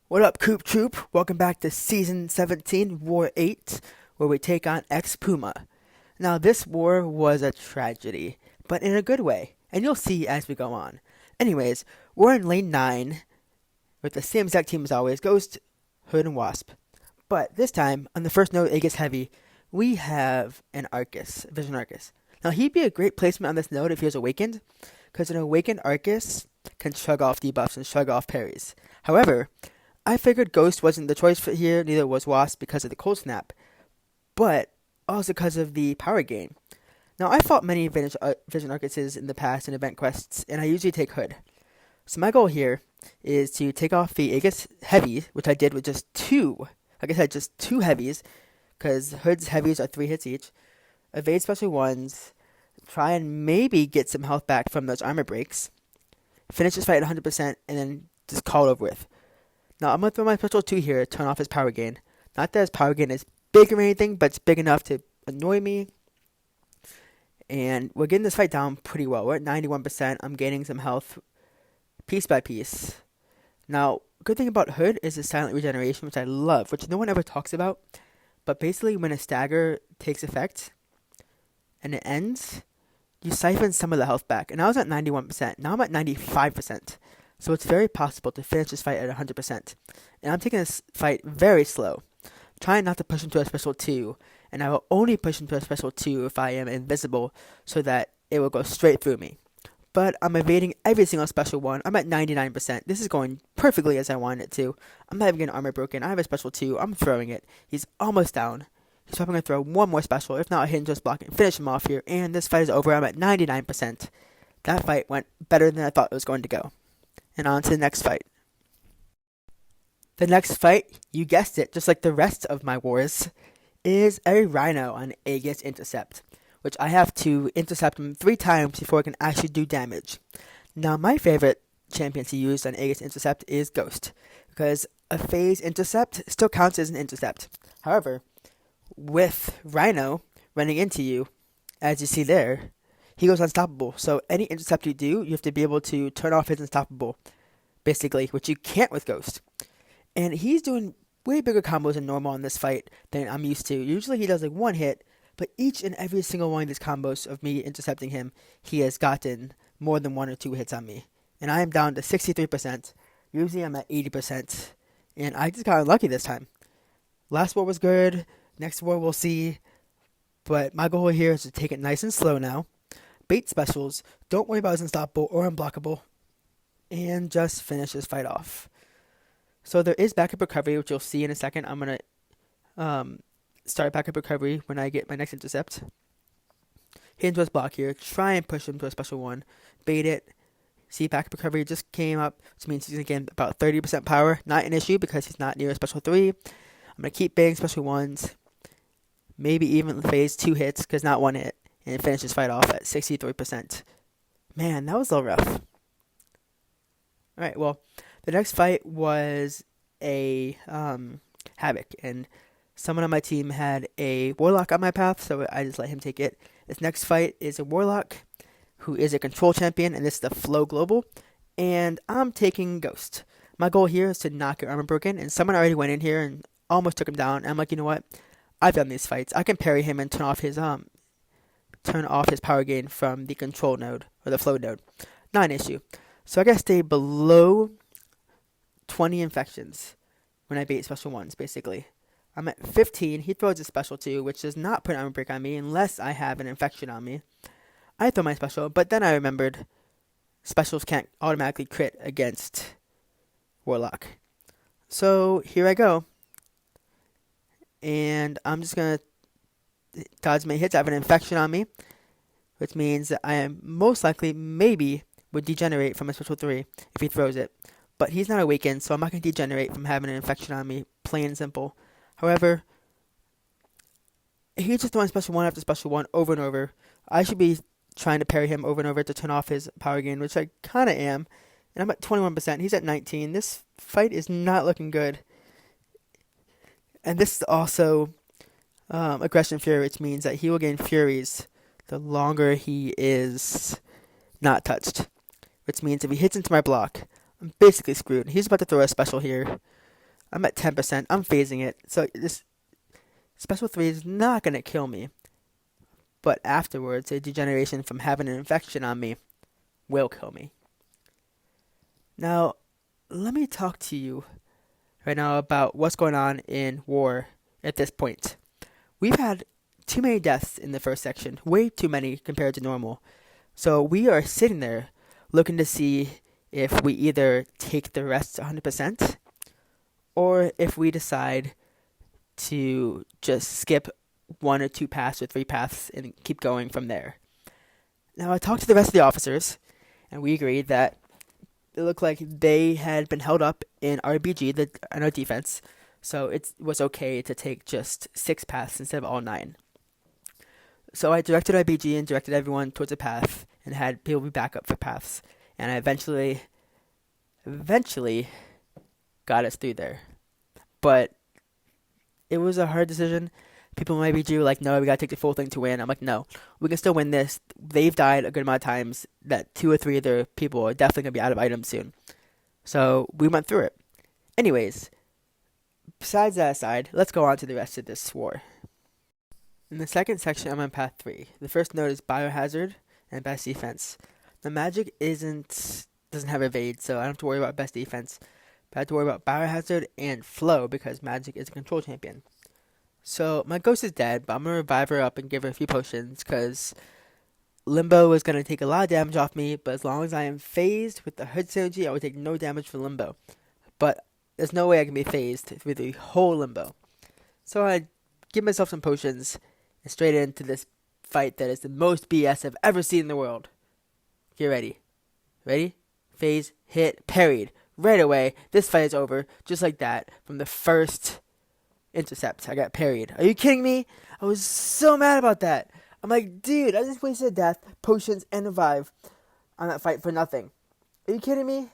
What up, Coop Troop? Welcome back to Season 17, War 8, where we take on X-Puma. Now, this war was a tragedy, but in a good way, and you'll see as we go on. Anyways, we're in Lane 9, with the same exact team as always, Ghost, Hood, and Wasp. But this time, on the first node, it gets heavy, we have an Arcus, Vision Arcus. Now, he'd be a great placement on this node if he was awakened, because an awakened Arcus can shrug off debuffs and shrug off parries. However, I figured Ghost wasn't the choice for here, neither was Wasp because of the cold snap, but also because of the power gain. Now, I fought many Vision Arcuses in the past in event quests, and I usually take Hood. So my goal here is to take off the Aegis Heavy, which I did with just two, like I said, just two heavies, because Hood's heavies are 3 hits each, evade special ones, try and maybe get some health back from those armor breaks, finish this fight at 100%, and then just call it over with. Now, I'm going to throw my special 2 here to turn off his power gain. Not that his power gain is big or anything, but it's big enough to annoy me. And we're getting this fight down pretty well. We're at 91%. I'm gaining some health piece by piece. Now, good thing about Hood is his silent regeneration, which I love, which no one ever talks about. But basically, when a stagger takes effect and it ends, you siphon some of the health back. And I was at 91%. Now I'm at 95%. So it's very possible to finish this fight at 100%. And I'm taking this fight very slow, trying not to push him to a special 2. And I will only push him to a special 2 if I am invisible, so that it will go straight through me. But I'm evading every single special 1. I'm at 99%. This is going perfectly as I wanted it to. I'm not even getting armor broken. I have a special 2. I'm throwing it. He's almost down. He's probably going to throw one more special. If not, I'll hit and just block and finish him off here. And this fight is over. I'm at 99%. That fight went better than I thought it was going to go. And on to the next fight. The next fight, you guessed it, just like the rest of my wars, is a Rhino on Aegis Intercept, which I have to intercept him 3 times before I can actually do damage. Now, my favorite champion to use on Aegis Intercept is Ghost, because a phase intercept still counts as an intercept. However, with Rhino running into you, as you see there, he goes unstoppable. So any intercept you do, you have to be able to turn off his unstoppable, basically, which you can't with Ghost. And he's doing way bigger combos than normal in this fight than I'm used to. Usually he does like 1 hit, but each and every single one of these combos of me intercepting him, he has gotten more than 1 or 2 hits on me. And I am down to 63%. Usually I'm at 80%. And I just got unlucky this time. Last war was good. Next war we'll see. But my goal here is to take it nice and slow now. Bait specials, don't worry about his unstoppable or unblockable, and just finish this fight off. So there is backup recovery, which you'll see in a second. I'm going to start backup recovery when I get my next intercept. Hit into his block here, try and push him to a special 1, bait it. See, backup recovery just came up, which means he's going to gain about 30% power. Not an issue because he's not near a special 3. I'm going to keep baiting special 1s, maybe even phase 2 hits, because not 1 hit. And finish this fight off at 63%. Man, that was a little rough. Alright, well, the next fight was a Havoc. And someone on my team had a Warlock on my path, so I just let him take it. This next fight is a Warlock, who is a control champion, and this is the Flow Global. And I'm taking Ghost. My goal here is to not get armor broken, and someone already went in here and almost took him down. And I'm like, you know what? I've done these fights. I can parry him and turn off his power gain from the control node, or the flow node. Not an issue. So I gotta stay below 20 infections when I bait special 1s, basically. I'm at 15. He throws a special 2, which does not put armor break on me unless I have an infection on me. I throw my special, but then I remembered specials can't automatically crit against Warlock. So here I go. And I'm just gonna dodge my hits. I have an infection on me, which means that I am most likely, maybe, would degenerate from a special 3 if he throws it. But he's not awakened, so I'm not going to degenerate from having an infection on me, plain and simple. However, he's just throwing special 1 after special 1 over and over. I should be trying to parry him over and over to turn off his power gain, which I kind of am. And I'm at 21%. He's at 19. This fight is not looking good. And this is also aggression fury, which means that he will gain furies the longer he is not touched. Which means if he hits into my block, I'm basically screwed. He's about to throw a special here. I'm at 10%. I'm phasing it. So this special 3 is not going to kill me. But afterwards, a degeneration from having an infection on me will kill me. Now, let me talk to you right now about what's going on in war at this point. We've had too many deaths in the first section, way too many compared to normal. So we are sitting there looking to see if we either take the rest 100% or if we decide to just skip 1 or 2 paths or 3 paths and keep going from there. Now, I talked to the rest of the officers, and we agreed that it looked like they had been held up in RBG, in our defense, so it was okay to take just 6 paths instead of all 9. So I directed RBG and directed everyone towards a path and had people be back up for paths. And I eventually got us through there. But it was a hard decision. People in RBG were like, no, we gotta take the full thing to win. I'm like, no, we can still win this. They've died a good amount of times that 2 or 3 of their people are definitely gonna be out of items soon. So we went through it. Anyways, besides that aside, let's go on to the rest of this war. In the second section, I'm on path 3. The first note is biohazard and best defense. The magic doesn't have evade, so I don't have to worry about best defense. But I have to worry about biohazard and flow because magic is a control champion. So my ghost is dead, but I'm gonna revive her up and give her a few potions because Limbo is gonna take a lot of damage off me. But as long as I am phased with the hood synergy, I will take no damage from Limbo. But there's no way I can be phased through the whole Limbo. So I give myself some potions and straight into this fight that is the most BS I've ever seen in the world. Get ready. Ready? Phase, hit, parried. Right away, this fight is over, just like that, from the first intercept. I got parried. Are you kidding me? I was so mad about that. I'm like, dude, I just wasted death, potions, and revive on that fight for nothing. Are you kidding me?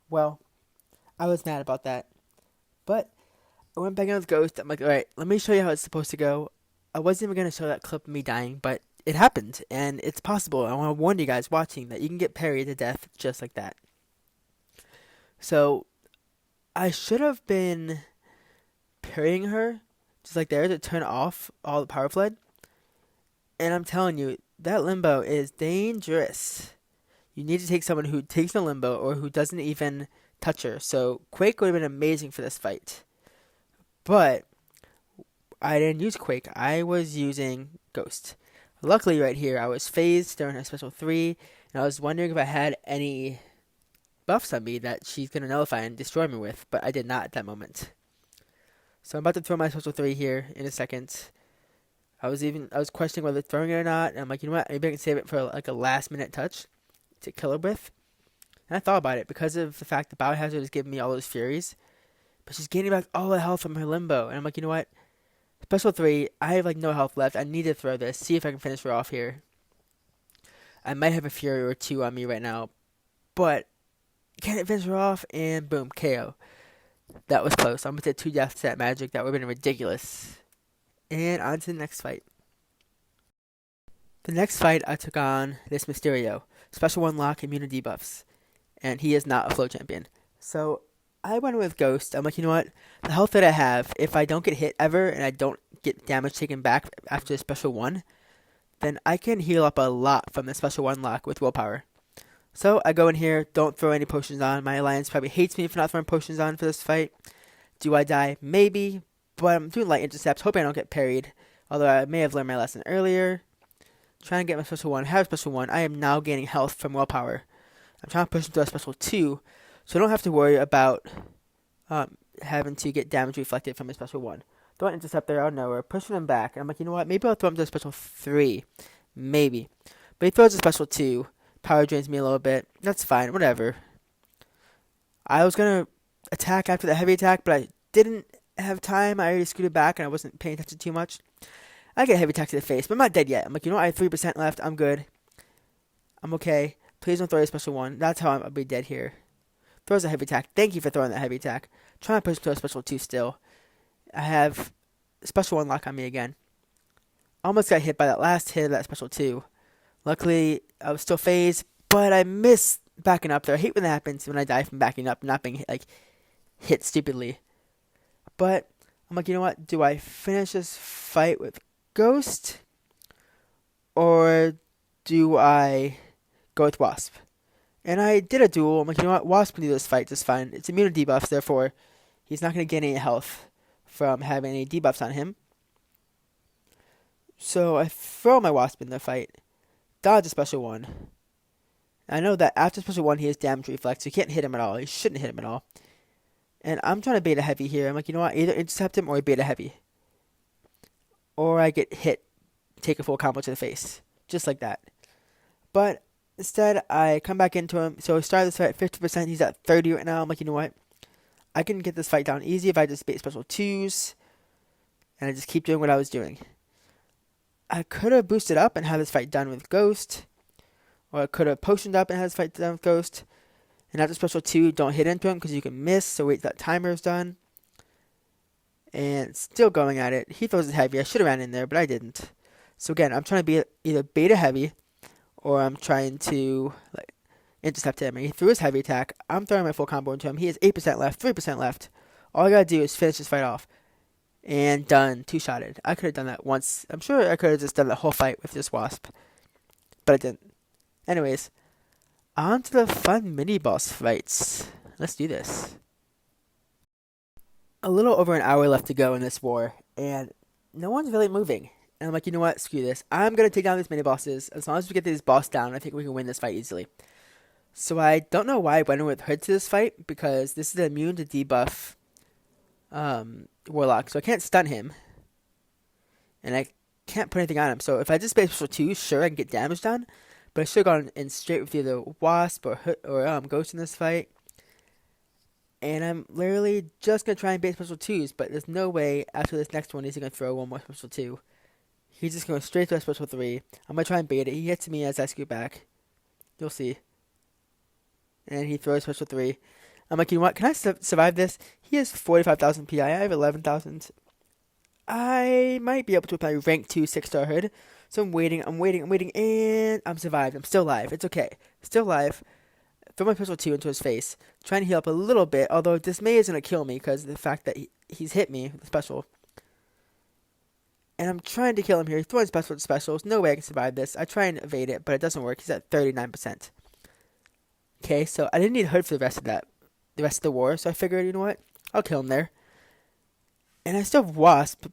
Well, I was mad about that. But I went back in with Ghost. I'm like, alright, let me show you how it's supposed to go. I wasn't even going to show that clip of me dying, but it happened, and it's possible. I want to warn you guys watching that you can get parried to death just like that. So, I should have been parrying her, just like there, to turn off all the power flood. And I'm telling you, that Limbo is dangerous. You need to take someone who takes no Limbo or who doesn't even touch her. So, Quake would have been amazing for this fight. But I didn't use Quake. I was using Ghost. Luckily, right here, I was phased during her special 3, and I was wondering if I had any buffs on me that she's going to nullify and destroy me with, but I did not at that moment. So I'm about to throw my special 3 here in a second. I was questioning whether throwing it or not, and I'm like, you know what, maybe I can save it for like a last minute touch to kill her with. And I thought about it because of the fact that Biohazard is giving me all those furies, but she's gaining back all the health from her Limbo, and I'm like, you know what? Special 3, I have like no health left. I need to throw this, see if I can finish her off here. I might have a Fury or 2 on me right now, but can't finish her off, and boom, KO. That was close. I'm going to take 2 deaths to that magic. That would have been ridiculous. And on to the next fight. The next fight, I took on this Mysterio. Special 1 lock, immunity buffs. And he is not a flow champion. So I went with Ghost. I'm like, you know what? The health that I have, if I don't get hit ever and I don't get damage taken back after the special 1, then I can heal up a lot from the special 1 lock with willpower. So I go in here, don't throw any potions on. My alliance probably hates me for not throwing potions on for this fight. Do I die? Maybe. But I'm doing light intercepts, hoping I don't get parried. Although I may have learned my lesson earlier. Trying to get my special 1. Have special 1. I am now gaining health from willpower. I'm trying to push into a special 2. So I don't have to worry about having to get damage reflected from a special 1. Don't intercept there out of nowhere. Pushing him back. And I'm like, you know what? Maybe I'll throw him to a special 3. Maybe. But he throws a special 2. Power drains me a little bit. That's fine. Whatever. I was going to attack after the heavy attack, but I didn't have time. I already scooted back and I wasn't paying attention too much. I get a heavy attack to the face, but I'm not dead yet. I'm like, you know what? I have 3% left. I'm good. I'm okay. Please don't throw a special 1. That's how I'll be dead here. Throws a heavy attack. Thank you for throwing that heavy attack. Trying to push to a special 2 still. I have special 1 lock on me again. Almost got hit by that last hit of that special 2. Luckily, I was still phased, but I missed backing up there. I hate when that happens when I die from backing up, not being hit stupidly. But I'm like, you know what? Do I finish this fight with Ghost, or do I go with Wasp? And I did a duel. I'm like, you know what? Wasp can do this fight just fine. It's immune to debuffs, therefore he's not going to gain any health from having any debuffs on him. So I throw my Wasp in the fight, dodge a special 1. I know that after special 1 he has damage reflex, so you can't hit him at all. You shouldn't hit him at all. And I'm trying to beta heavy here. I'm like, you know what? Either intercept him or beta heavy. Or I get hit, take a full combo to the face. Just like that. But instead, I come back into him. So I started this fight at 50%. He's at 30 right now. I'm like, you know what? I can get this fight down easy if I just bait special 2s. And I just keep doing what I was doing. I could have boosted up and had this fight done with Ghost. Or I could have potioned up and had this fight done with Ghost. And after special 2, don't hit into him because you can miss. So wait till that timer is done. And still going at it. He throws it heavy. I should have ran in there, but I didn't. So again, I'm trying to be either beta heavy, or I'm trying to intercept him. And he threw his heavy attack. I'm throwing my full combo into him. He has 8% left, 3% left. All I gotta do is finish this fight off. And done. 2-shotted. I could have done that once. I'm sure I could have just done the whole fight with this Wasp. But I didn't. Anyways, on to the fun mini-boss fights. Let's do this. A little over an hour left to go in this war, and no one's really moving. And I'm like, you know what? Screw this. I'm going to take down these mini-bosses. As long as we get this boss down, I think we can win this fight easily. So I don't know why I went with Hood to this fight, because this is an immune to debuff Warlock. So I can't stun him. And I can't put anything on him. So if I just base special 2, sure, I can get damage done. But I should have gone in straight with either Wasp or Ghost in this fight. And I'm literally just going to try and bait special 2s, but there's no way after this next one he's going to throw one more special 2. He's just going straight to a special 3. I'm going to try and bait it. He hits me as I scoot back. You'll see. And he throws special 3. I'm like, you know what? Can I survive this? He has 45,000 PI. I have 11,000. I might be able to with my rank 2 6-star hood. So I'm waiting, and I'm survived. I'm still alive. It's okay. Still alive. Throw my pistol 2 into his face. Trying to heal up a little bit, although Dismay is going to kill me because of the fact that he's hit me with the special. And I'm trying to kill him here. He's throwing special to specials. No way I can survive this. I try and evade it, but it doesn't work. He's at 39%. Okay, so I didn't need Hood for the rest of the war, so I figured, you know what? I'll kill him there. And I still have Wasp,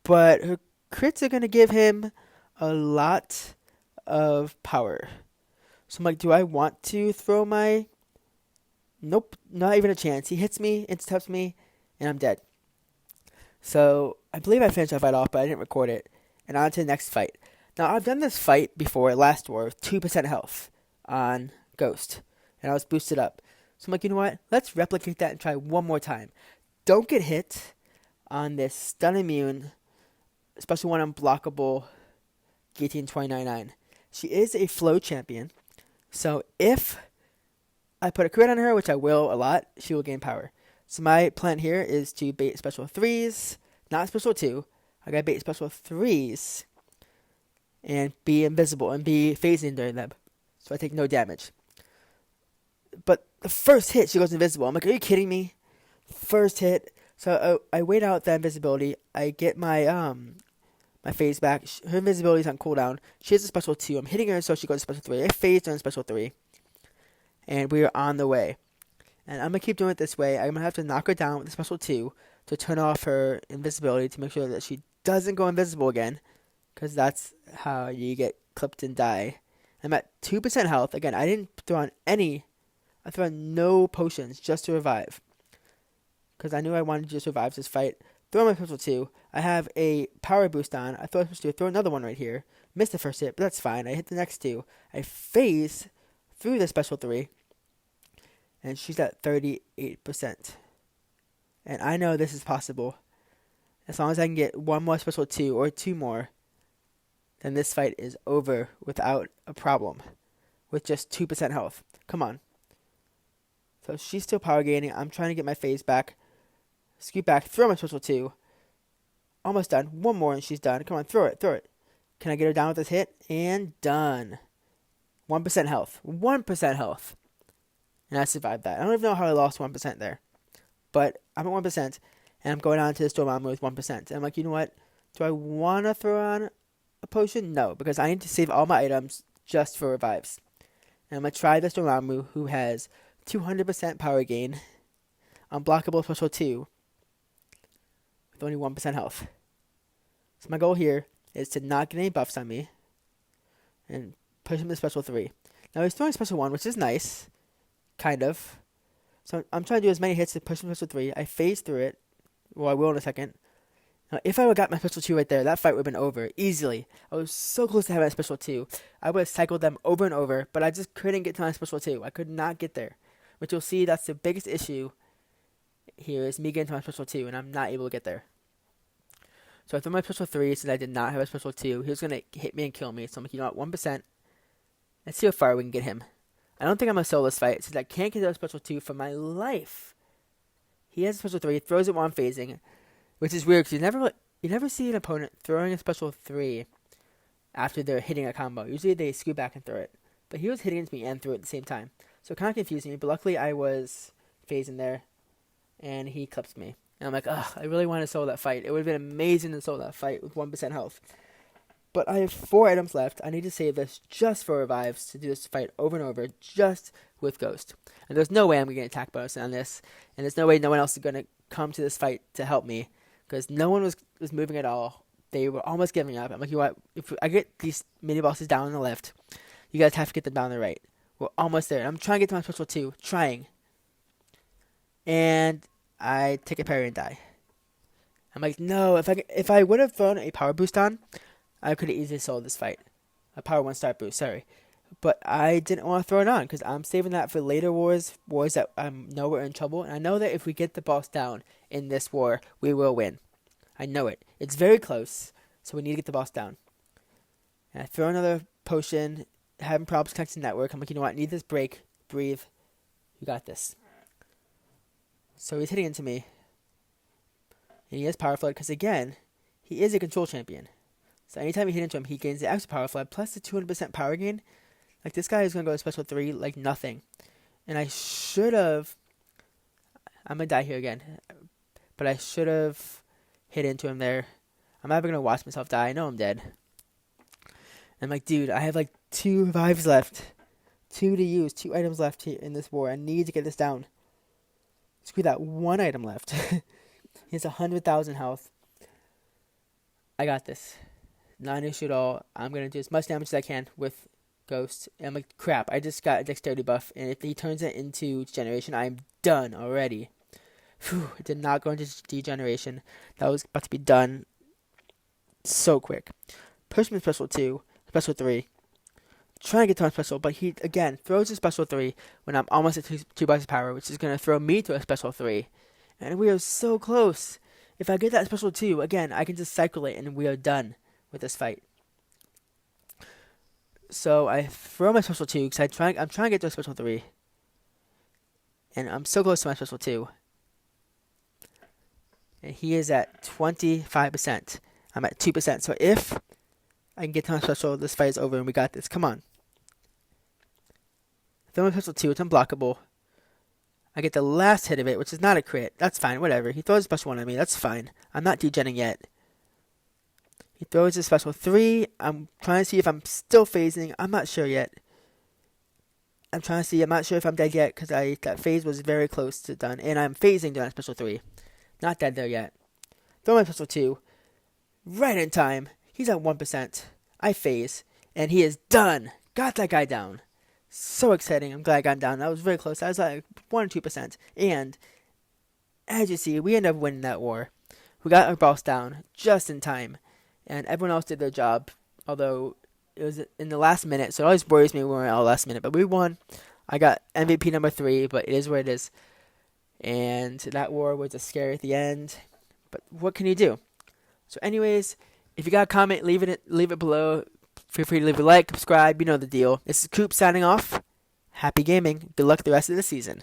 but her crits are going to give him a lot of power. So I'm like, do I want to throw my... Nope, not even a chance. He hits me, intercepts me, and I'm dead. So I believe I finished that fight off, but I didn't record it. And on to the next fight. Now, I've done this fight before, last war, with 2% health on Ghost. And I was boosted up. So I'm like, you know what? Let's replicate that and try one more time. Don't get hit on this stun immune, special 1 unblockable Guillotine 299. She is a flow champion. So if I put a crit on her, which I will a lot, she will gain power. So my plan here is to bait special 3s, not special 2. I gotta bait special 3s and be invisible and be phasing during them. So I take no damage. But the first hit, she goes invisible. I'm like, are you kidding me? First hit. So I wait out the invisibility. I get my my phase back. Her invisibility is on cooldown. She has a special 2. I'm hitting her, so she goes to special 3. I phased her in special 3. And we are on the way. And I'm going to keep doing it this way. I'm going to have to knock her down with a special 2 to turn off her invisibility to make sure that she doesn't go invisible again. Because that's how you get clipped and die. I'm at 2% health. Again, I didn't throw on any. I threw on no potions just to revive. Because I knew I wanted to just revive this fight. Throw my special 2. I have a power boost on. I throw a special 2. Throw another one right here. Missed the first hit, but that's fine. I hit the next 2. I phase through the special 3. And she's at 38%. And I know this is possible. As long as I can get one more special 2 or 2 more, then this fight is over without a problem. With just 2% health. Come on. So she's still power gaining. I'm trying to get my phase back. Scoot back. Throw my special 2. Almost done. One more and she's done. Come on, throw it. Throw it. Can I get her down with this hit? And done. 1% health. 1% health. and I survived that. I don't even know how I lost 1% there, but I'm at 1%, and I'm going on to the Dormammu with 1%. And I'm like, you know what? Do I want to throw on a potion? No, because I need to save all my items just for revives. And I'm going to try this Dormammu, who has 200% power gain, unblockable special 2, with only 1% health. So my goal here is to not get any buffs on me, and push him to special 3. Now he's throwing special 1, which is nice, kind of. So I'm trying to do as many hits to push him to special 3. I phase through it. Well, I will in a second. Now, if I would have got my special 2 right there, that fight would have been over easily. I was so close to having my special 2. I would have cycled them over and over, but I just couldn't get to my special 2. I could not get there. Which you'll see, that's the biggest issue here, is me getting to my special 2, and I'm not able to get there. So I threw my special 3 since I did not have a special 2. He was going to hit me and kill me. So I'm like, you know what, 1%. Let's see how far we can get him. I don't think I'm going to solo this fight since I can't get to a special 2 for my life. He has a special 3, throws it while I'm phasing, which is weird because you never see an opponent throwing a special 3 after they're hitting a combo. Usually they scoot back and throw it. But he was hitting into me and threw it at the same time. So it kind of confused me, but luckily I was phasing there, and he clipped me. And I'm like, ugh, I really want to solo that fight. It would have been amazing to solo that fight with 1% health. But I have 4 items left. I need to save this just for revives to do this fight over and over, just with Ghost. And there's no way I'm going to get an attack bonus on this. And there's no way no one else is going to come to this fight to help me, because no one was moving at all. They were almost giving up. I'm like, you know what? If I get these mini bosses down on the left, you guys have to get them down on the right. We're almost there. I'm trying to get to my special 2. Trying. And I take a parry and die. I'm like, no, if I would have thrown a power boost on, I could have easily sold this fight. A power 1-star boost, sorry. But I didn't want to throw it on because I'm saving that for later wars that I know we're in trouble. And I know that if we get the boss down in this war, we will win. I know it. It's very close, so we need to get the boss down. And I throw another potion, having problems connecting the network. I'm like, you know what, I need this break. Breathe. You got this. So he's hitting into me. And he has Power Flood because, again, he is a control champion. So anytime you hit into him, he gains the extra Power Flood plus the 200% power gain. Like, this guy is going to go to special 3 like nothing. And I should have... I'm going to die here again. But I should have hit into him there. I'm never going to watch myself die. I know I'm dead. I'm like, dude, I have like 2 revives left. 2 to use. 2 items left here in this war. I need to get this down. Screw that, 1 item left. He has 100,000 health. I got this. Not an issue at all. I'm going to do as much damage as I can with Ghost. And I'm like, crap, I just got a dexterity buff. And if he turns it into degeneration, I'm done already. Phew, it did not go into degeneration. That was about to be done so quick. Push me special 2, special 3. Trying to get to my special, but he, again, throws a special 3 when I'm almost at 2 bucks power, which is going to throw me to a special 3. And we are so close. If I get that special 2, again, I can just cycle it, and we are done with this fight. So I throw my special 2, because I'm trying to get to a special 3. And I'm so close to my special 2. And he is at 25%. I'm at 2%. So if I can get to my special, this fight is over, and we got this. Come on. Throw my special 2, it's unblockable. I get the last hit of it, which is not a crit. That's fine, whatever. He throws a special 1 at me, that's fine. I'm not degenning yet. He throws a special 3. I'm trying to see if I'm still phasing. I'm not sure yet. I'm not sure if I'm dead yet, because that phase was very close to done. And I'm phasing down special 3. Not dead there yet. Throw my special 2. Right in time. He's at 1%. I phase. And he is done. Got that guy down. So exciting. I'm glad I got him down. That was very close. I was like 1 or 2%. And as you see, we ended up winning that war. We got our boss down just in time. And everyone else did their job. Although it was in the last minute. So it always worries me when we're at the last minute. But we won. I got MVP number 3. But it is what it is. And that war was a scary at the end. But what can you do? So anyways, if you got a comment, leave it below. Feel free to leave a like, subscribe, you know the deal. This is Coop signing off. Happy gaming. Good luck the rest of the season.